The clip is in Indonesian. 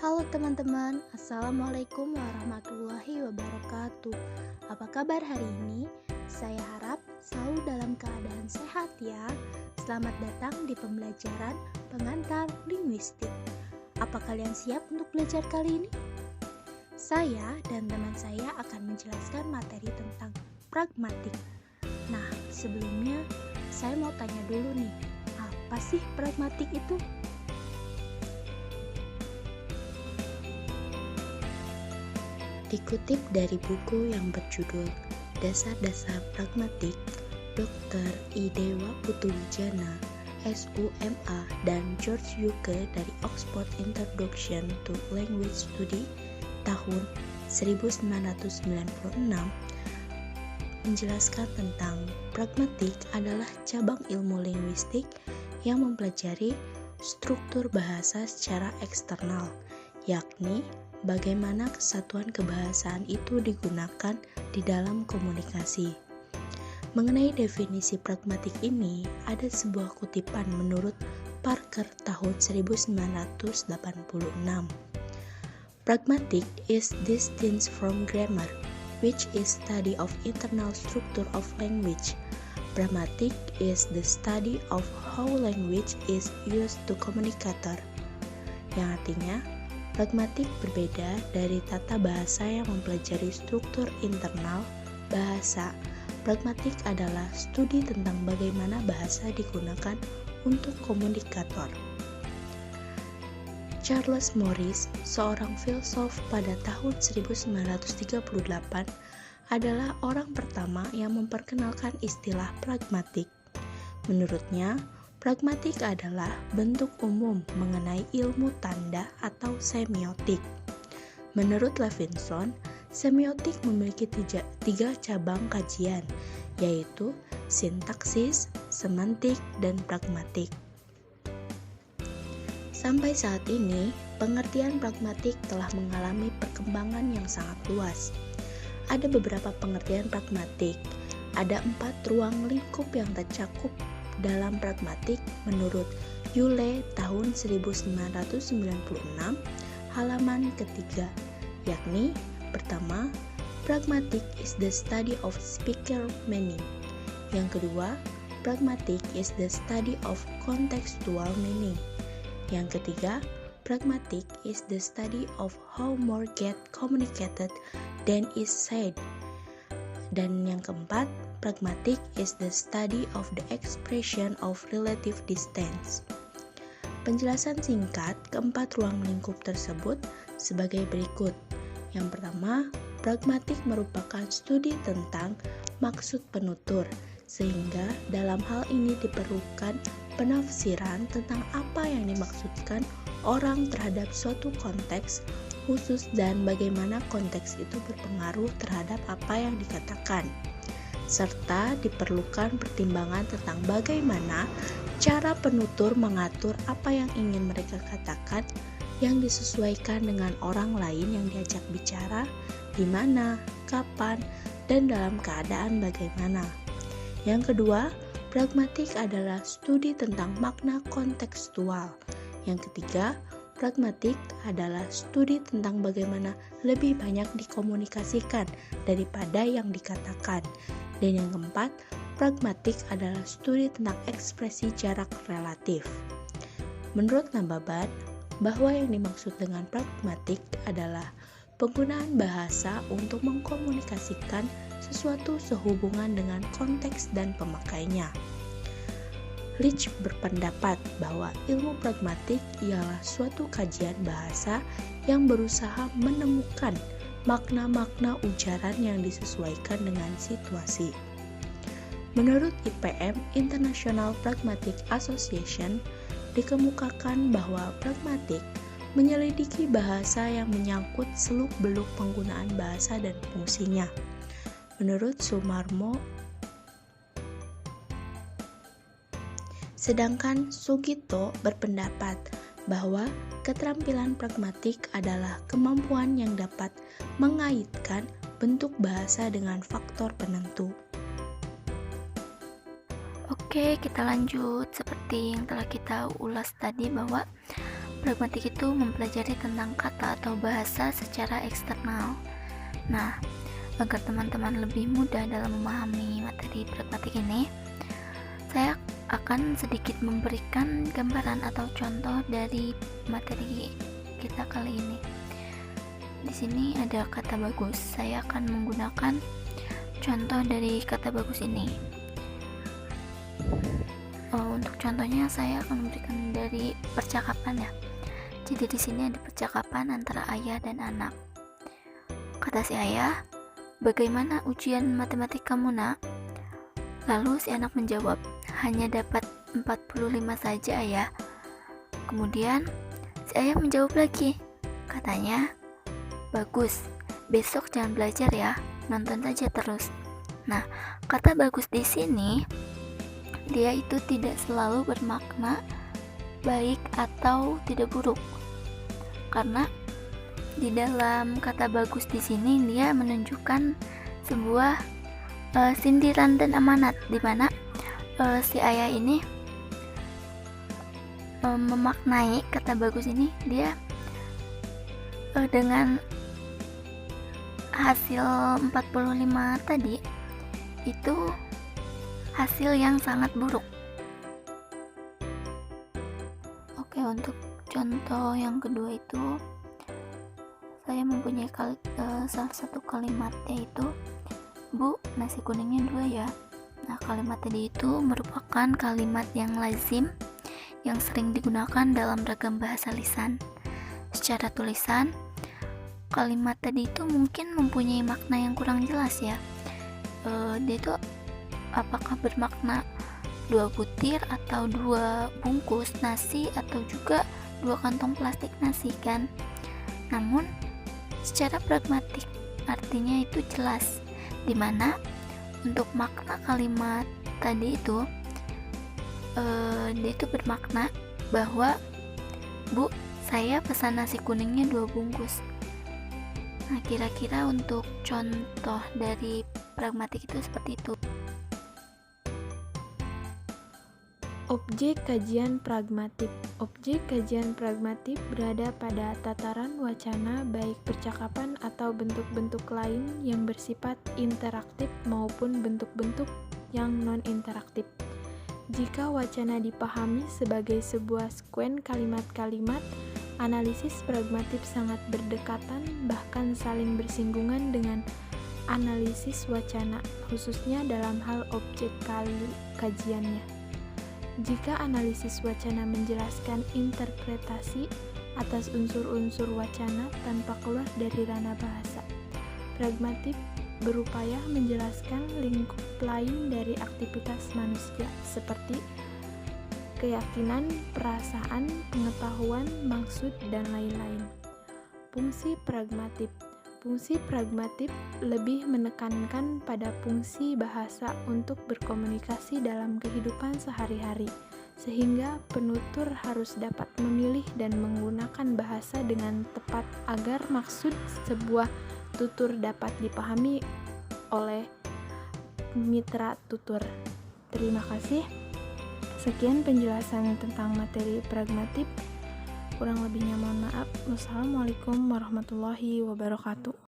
Halo teman-teman, Assalamualaikum warahmatullahi wabarakatuh. Apa kabar hari ini? Saya harap selalu dalam keadaan sehat ya. Selamat datang di pembelajaran pengantar linguistik. Apa kalian siap untuk belajar kali ini? Saya dan teman saya akan menjelaskan materi tentang pragmatik. Nah, sebelumnya saya mau tanya dulu nih, apa sih pragmatik itu? Dikutip dari buku yang berjudul Dasar-Dasar Pragmatik, Dr. I. Dewa Putuwijana, SUMA, dan George Yuke dari Oxford Introduction to Language Study tahun 1996 menjelaskan tentang pragmatik adalah cabang ilmu linguistik yang mempelajari struktur bahasa secara eksternal, yakni bagaimana kesatuan kebahasaan itu digunakan di dalam komunikasi. Mengenai definisi pragmatik ini, ada sebuah kutipan menurut Parker tahun 1986. Pragmatic is distinct from grammar, which is study of internal structure of language. Pragmatic is the study of how language is used to communicator. Yang artinya, pragmatik berbeda dari tata bahasa yang mempelajari struktur internal bahasa. Pragmatik adalah studi tentang bagaimana bahasa digunakan untuk komunikator. Charles Morris, seorang filsuf pada tahun 1938, adalah orang pertama yang memperkenalkan istilah pragmatik. Menurutnya, pragmatik adalah bentuk umum mengenai ilmu tanda atau semiotik. Menurut Levinson, semiotik memiliki tiga cabang kajian, yaitu sintaksis, semantik, dan pragmatik. Sampai saat ini, pengertian pragmatik telah mengalami perkembangan yang sangat luas. Ada beberapa pengertian pragmatik. Ada 4 ruang lingkup yang tercakup dalam pragmatik menurut Yule tahun 1996 halaman ketiga, yakni pertama, pragmatic is the study of speaker meaning. Yang kedua, pragmatic is the study of contextual meaning. Yang ketiga, pragmatic is the study of how more get communicated than is said. Dan yang keempat, pragmatic is the study of the expression of relative distance. Penjelasan singkat keempat ruang lingkup tersebut sebagai berikut. Yang pertama, pragmatik merupakan studi tentang maksud penutur, sehingga dalam hal ini diperlukan penafsiran tentang apa yang dimaksudkan orang terhadap suatu konteks khusus dan bagaimana konteks itu berpengaruh terhadap apa yang dikatakan, serta diperlukan pertimbangan tentang bagaimana cara penutur mengatur apa yang ingin mereka katakan yang disesuaikan dengan orang lain yang diajak bicara, di mana, kapan, dan dalam keadaan bagaimana. Yang kedua, pragmatik adalah studi tentang makna kontekstual. Yang ketiga, pragmatik adalah studi tentang bagaimana lebih banyak dikomunikasikan daripada yang dikatakan. Dan yang keempat, pragmatik adalah studi tentang ekspresi jarak relatif. Menurut Nababan, bahwa yang dimaksud dengan pragmatik adalah penggunaan bahasa untuk mengkomunikasikan sesuatu sehubungan dengan konteks dan pemakainya. Leach berpendapat bahwa ilmu pragmatik ialah suatu kajian bahasa yang berusaha menemukan makna-makna ujaran yang disesuaikan dengan situasi. Menurut IPM International Pragmatic Association, dikemukakan bahwa pragmatik menyelidiki bahasa yang menyangkut seluk-beluk penggunaan bahasa dan fungsinya. Menurut Sumarmo, sedangkan Sugito berpendapat bahwa keterampilan pragmatik adalah kemampuan yang dapat mengaitkan bentuk bahasa dengan faktor penentu. Oke, kita lanjut. Seperti yang telah kita ulas tadi bahwa Pragmatik itu mempelajari tentang kata atau bahasa secara eksternal. Nah, agar teman-teman lebih mudah dalam memahami materi pragmatik ini, saya akan sedikit memberikan gambaran atau contoh dari materi kita kali ini. Di sini ada kata bagus. Saya akan menggunakan contoh dari kata bagus ini. Untuk contohnya saya akan memberikan dari percakapan ya. Jadi di sini ada percakapan antara ayah dan anak. Kata si ayah, "Bagaimana ujian matematika kamu, Nak?" Lalu si anak menjawab, "Hanya dapat 45 saja, Ayah." Kemudian si ayah menjawab lagi. Katanya, "Bagus, besok jangan belajar ya, nonton saja terus." Nah, kata bagus di sini dia itu tidak selalu bermakna baik atau tidak buruk. Karena di dalam kata bagus di sini dia menunjukkan sebuah sindiran dan amanat, di mana si ayah ini memaknai kata bagus ini dia dengan hasil 45 tadi itu hasil yang sangat buruk. Oke, untuk contoh yang kedua itu saya mempunyai salah satu kalimat, yaitu, "Bu, nasi kuningnya 2 ya." Nah, kalimat tadi itu merupakan kalimat yang lazim yang sering digunakan dalam ragam bahasa lisan. Secara tulisan, kalimat tadi itu mungkin mempunyai makna yang kurang jelas ya. Dia itu apakah bermakna 2 butir atau 2 bungkus nasi atau juga 2 kantong plastik nasi kan? Namun secara pragmatik artinya itu jelas, dimana untuk makna kalimat tadi itu dia itu bermakna bahwa, "Bu, saya pesan nasi kuningnya 2 bungkus." Nah, kira-kira untuk contoh dari pragmatik itu seperti itu. Objek kajian pragmatik. Objek kajian pragmatik berada pada tataran wacana, baik percakapan atau bentuk-bentuk lain yang bersifat interaktif maupun bentuk-bentuk yang non-interaktif. Jika wacana dipahami sebagai sebuah sekuen kalimat-kalimat, analisis pragmatik sangat berdekatan, bahkan saling bersinggungan dengan analisis wacana, khususnya dalam hal objek kajiannya. Jika analisis wacana menjelaskan interpretasi atas unsur-unsur wacana tanpa keluar dari ranah bahasa, pragmatik berupaya menjelaskan lingkup lain dari aktivitas manusia seperti keyakinan, perasaan, pengetahuan, maksud, dan lain-lain. Fungsi pragmatik. Fungsi pragmatik lebih menekankan pada fungsi bahasa untuk berkomunikasi dalam kehidupan sehari-hari, sehingga penutur harus dapat memilih dan menggunakan bahasa dengan tepat agar maksud sebuah tutur dapat dipahami oleh mitra tutur. Terima kasih. Sekian penjelasan tentang materi pragmatik. Kurang lebihnya mohon maaf. Wassalamualaikum warahmatullahi wabarakatuh.